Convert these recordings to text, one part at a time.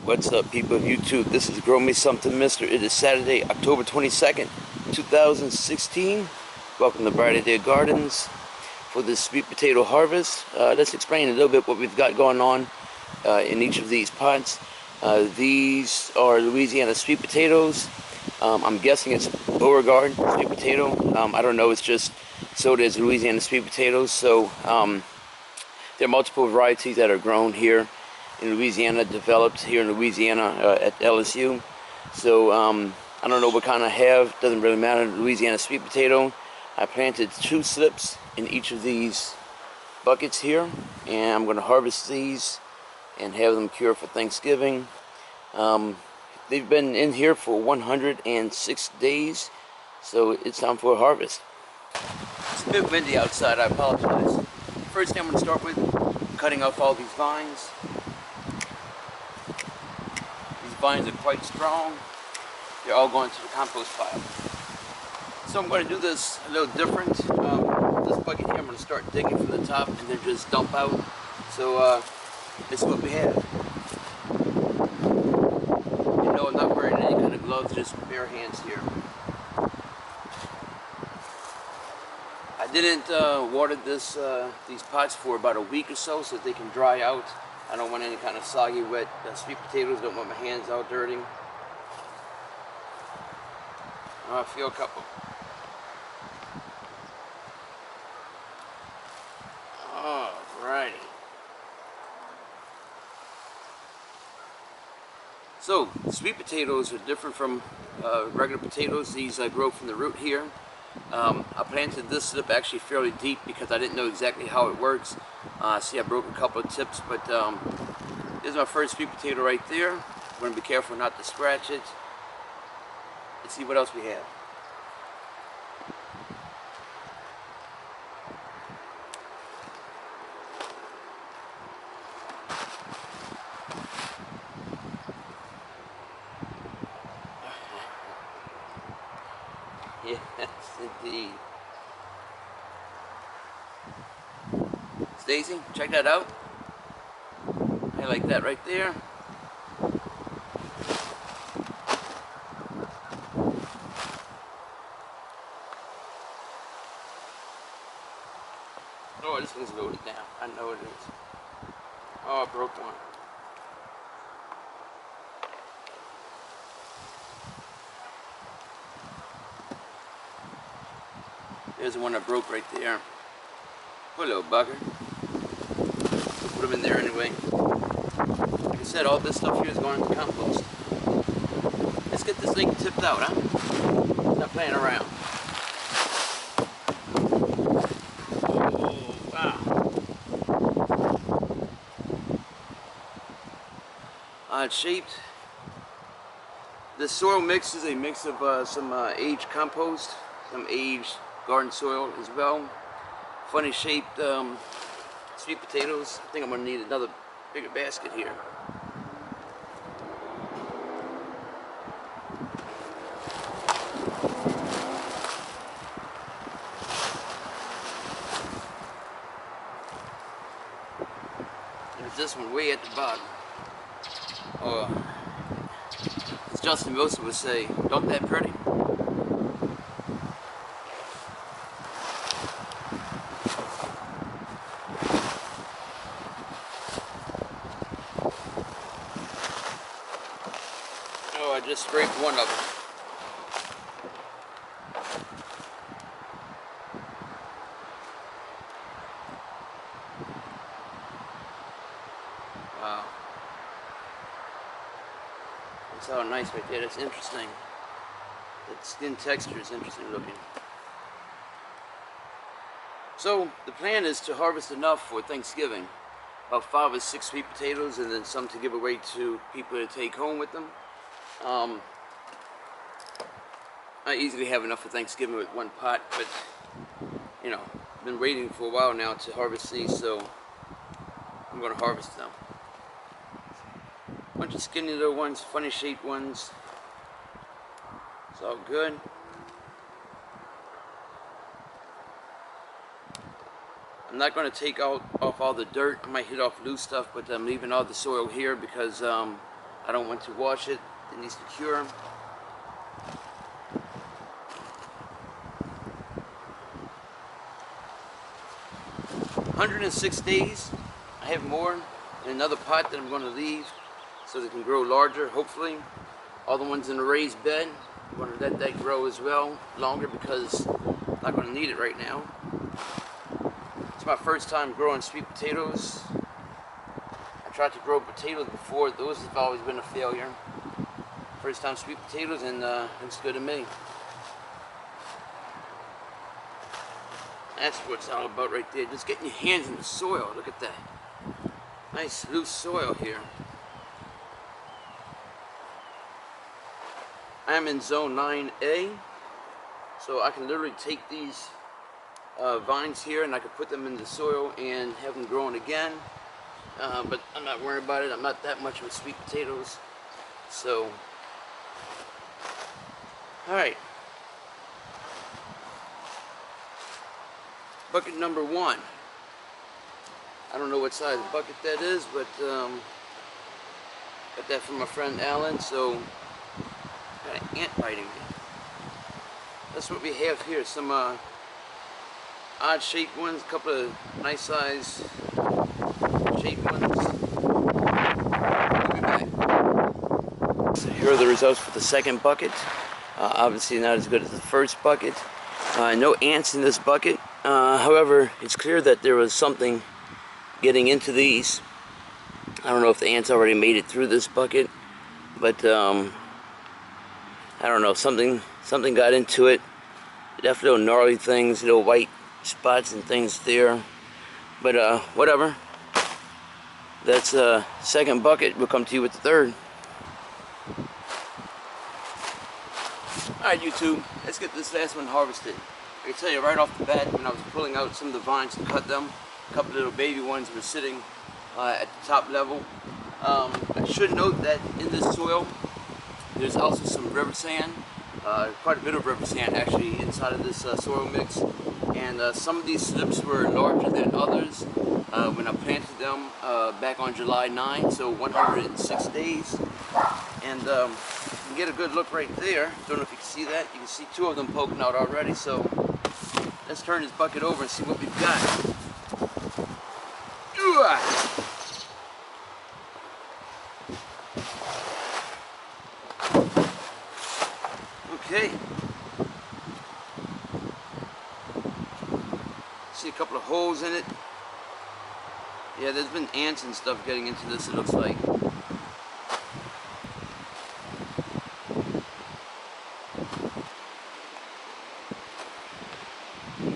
What's up, people of YouTube? This is Grow Me Something Mister. It is Saturday, October 22nd, 2016. Welcome to Bright Idea Gardens for this sweet potato harvest. Let's explain a little bit what we've got going on in each of these pots. These are Louisiana sweet potatoes. I'm guessing it's Beauregard sweet potato. I don't know, it's just sold as Louisiana sweet potatoes. So there are multiple varieties that are grown here in Louisiana, developed here in Louisiana at LSU. So I don't know what kind I have, doesn't really matter. Louisiana sweet potato. I planted 2 slips in each of these buckets here, and I'm going to harvest these and have them cured for Thanksgiving. They've been in here for 106 days, so it's time for a harvest. It's a bit windy outside, I apologize. First thing I'm going to start with, cutting off all these vines. These vines are quite strong. They're all going to the compost pile. So I'm going to do this a little different. This bucket here, I'm going to start digging from the top and then just dump out. So this is what we have. You know, I'm not wearing any kind of gloves, just bare hands here. I didn't water these pots for about a week or so they can dry out. I don't want any kind of soggy, wet sweet potatoes. Don't want my hands out dirty. I feel a couple. Alrighty. So, sweet potatoes are different from regular potatoes. These grow from the root here. I planted this slip actually fairly deep because I didn't know exactly how it works. See, I broke a couple of tips, but this is my first sweet potato right there. I'm going to be careful not to scratch it. Let's see what else we have. Yes, indeed. Stacy, check that out. I like that right there. Oh, this one's loaded down. I know it is. Oh, I broke one. There's the one that broke right there. Poor little bugger. Put him in there anyway. Like I said, all this stuff here is going to compost. Let's get this thing tipped out, huh? Not playing around. Oh, wow. It's shaped. The soil mix is a mix of some aged compost, some aged garden soil as well. Funny shaped sweet potatoes. I think I'm going to need another bigger basket here. There's this one way at the bottom. As Justin Wilson would say, don't that pretty? Oh, I just scraped one of them. Wow. That's how nice right there. That's interesting. That skin texture is interesting looking. So the plan is to harvest enough for Thanksgiving. About 5 or 6 sweet potatoes, and then some to give away to people to take home with them. I easily have enough for Thanksgiving with one pot, but you know, I've been waiting for a while now to harvest these, so I'm going to harvest them. Bunch of skinny little ones, funny shaped ones. It's all good. I'm not going to take off all the dirt. I might hit off loose stuff, but I'm leaving all the soil here because I don't want to wash it. It needs to cure. 106 days. I have more in another pot that I'm going to leave so they can grow larger, hopefully. All the ones in the raised bed, I'm going to let that grow as well longer because I'm not going to need it right now. It's my first time growing sweet potatoes. I tried to grow potatoes before. Those have always been a failure. First time sweet potatoes, and looks good to me. That's what it's all about right there. Just getting your hands in the soil. Look at that. Nice loose soil here. I am in zone 9A, so I can literally take these vines here and I can put them in the soil and have them growing again. But I'm not worried about it. I'm not that much with sweet potatoes. So, alright. Bucket number 1. I don't know what size bucket that is, but got that from my friend Alan, so got an ant biting me. That's what we have here, some odd shaped ones, a couple of nice size shaped ones. We'll be back. So here are the results for the second bucket. Obviously not as good as the first bucket. No ants in this bucket. However, it's clear that there was something getting into these. I don't know if the ants already made it through this bucket, but I don't know, something got into it. Definitely little gnarly things, little white spots and things there. But whatever. That's second bucket. We'll come to you with the third. Alright, YouTube, let's get this last one harvested. I can tell you right off the bat, when I was pulling out some of the vines to cut them, a couple of little baby ones were sitting at the top level. I should note that in this soil, there's also some river sand, quite a bit of river sand actually inside of this soil mix. And some of these slips were larger than others when I planted them back on July 9, so 106 days. And you can get a good look right there. Don't know if you can see that. You can see 2 of them poking out already. So let's turn this bucket over and see what we've got. Okay. See a couple of holes in it. Yeah, there's been ants and stuff getting into this, it looks like.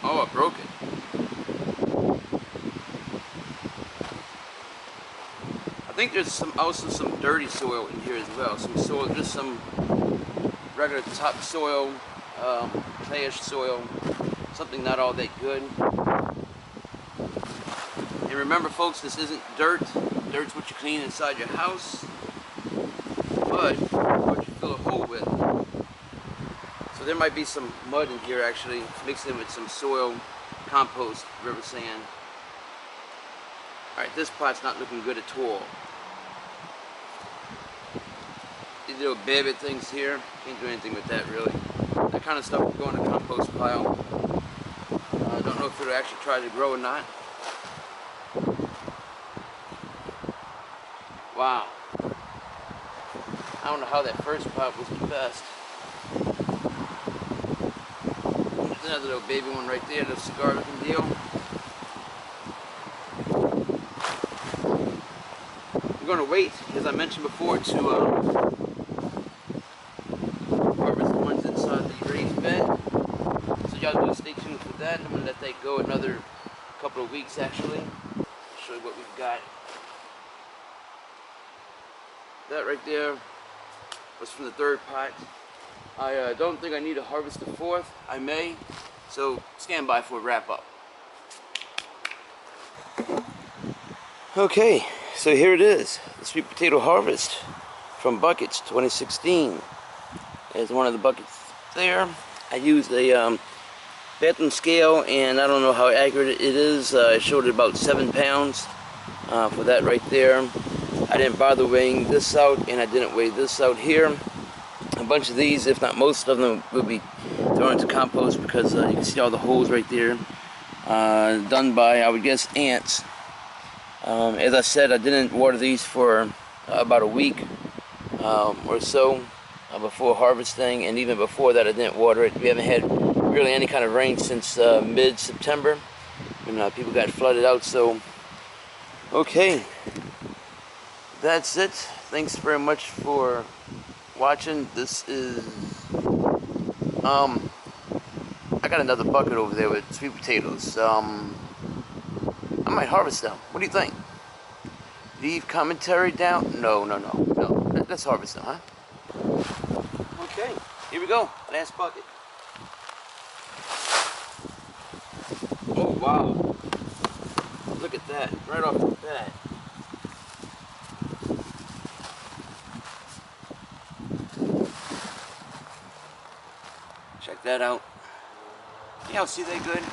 Oh, I broke it. I think there's also some dirty soil in here as well. Some soil, just some regular topsoil, clayish soil, something not all that good. And remember, folks, this isn't dirt. Dirt's what you clean inside your house, but what you fill a hole with. So there might be some mud in here actually, mixed in with some soil, compost, river sand. Alright, this pot's not looking good at all. These little baby things here, can't do anything with that really. That kind of stuff will go in the compost pile. I don't know if it'll actually try to grow or not. Wow. I don't know how that first pot was the best. There's another little baby one right there, little cigar looking deal. I'm going to wait, as I mentioned before, to harvest the ones inside the raised bed. So y'all just stay tuned for that. I'm going to let that go another couple of weeks actually. Show you what we've got. That right there was from the third pot. I don't think I need to harvest the fourth. I may. So stand by for a wrap up. Okay, so here it is. The sweet potato harvest from buckets 2016. There's one of the buckets there. I used a bathroom scale, and I don't know how accurate it is. I showed it about 7 pounds for that right there. I didn't bother weighing this out, and I didn't weigh this out here. A bunch of these, if not most of them, will be thrown into compost because you can see all the holes right there. Done by, I would guess, ants. As I said, I didn't water these for about a week or so before harvesting, and even before that I didn't water it. We haven't had really any kind of rain since mid-September when people got flooded out. So okay, that's it. Thanks very much for watching. This is I got another bucket over there with sweet potatoes. I might harvest them. What do you think? Leave commentary down? No. Let's harvest them, huh? Okay, here we go. Last bucket. Oh, wow. Look at that, right off the bat. Check that out. Y'all see that good?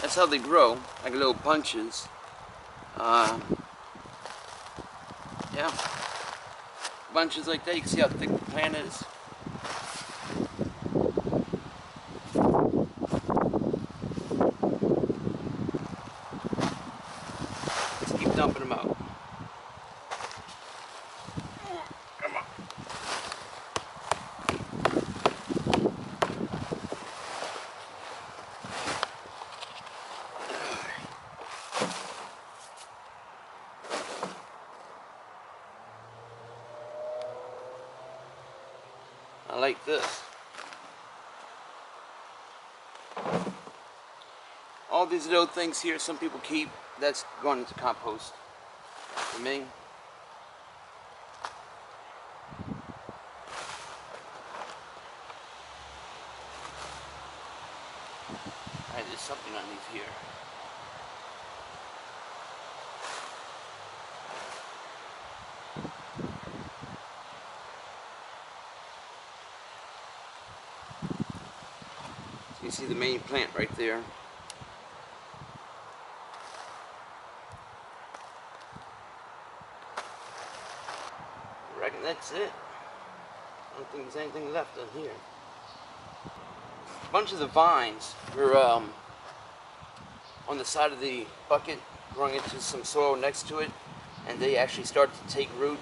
That's how they grow, like little bunches. Yeah, bunches like that. You can see how thick the plant is. Let's keep dumping them out. Come on. I like this. All these little things here, some people keep, that's going into compost. For me. Alright, there's something underneath here. So you see the main plant right there. I reckon that's it. I don't think there's anything left in here. A bunch of the vines were on the side of the bucket, growing into some soil next to it, and they actually started to take root.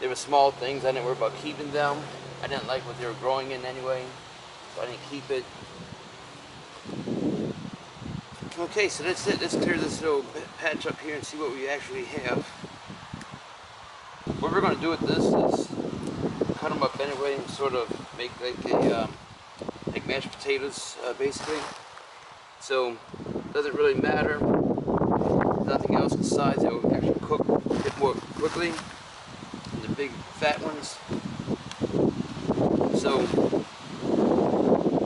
They were small things. I didn't worry about keeping them. I didn't like what they were growing in anyway, so I didn't keep it. Okay, so that's it. Let's clear this little patch up here and see what we actually have. What we're going to do with this is cut them up anyway and sort of make like mashed potatoes, basically. So it doesn't really matter. Nothing else besides it will actually cook a bit more quickly than the big fat ones. So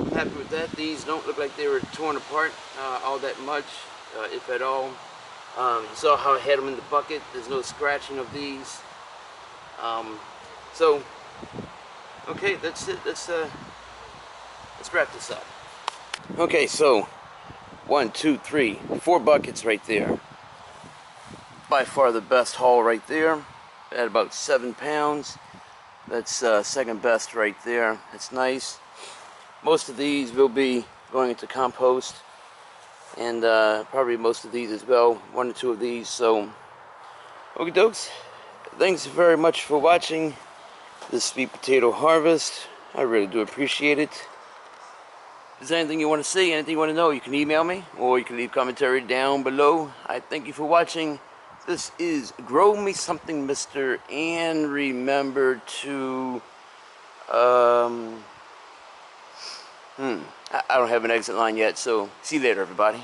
I'm happy with that. These don't look like they were torn apart all that much, if at all. You saw how I had them in the bucket. There's no scratching of these. So okay, that's it. Let's wrap this up. Okay, so 1, 2, 3, 4 buckets right there. By far the best haul right there at about 7 pounds. That's second best right there. That's nice. Most of these will be going into compost, and probably most of these as well, 1 or 2 of these. So okie dokes, thanks very much for watching this sweet potato harvest. I really do appreciate it. If there's anything you want to say, anything you want to know, you can email me, or you can leave commentary down below. I thank you for watching. This is Grow Me Something Mister, and remember to, I don't have an exit line yet, so see you later, everybody.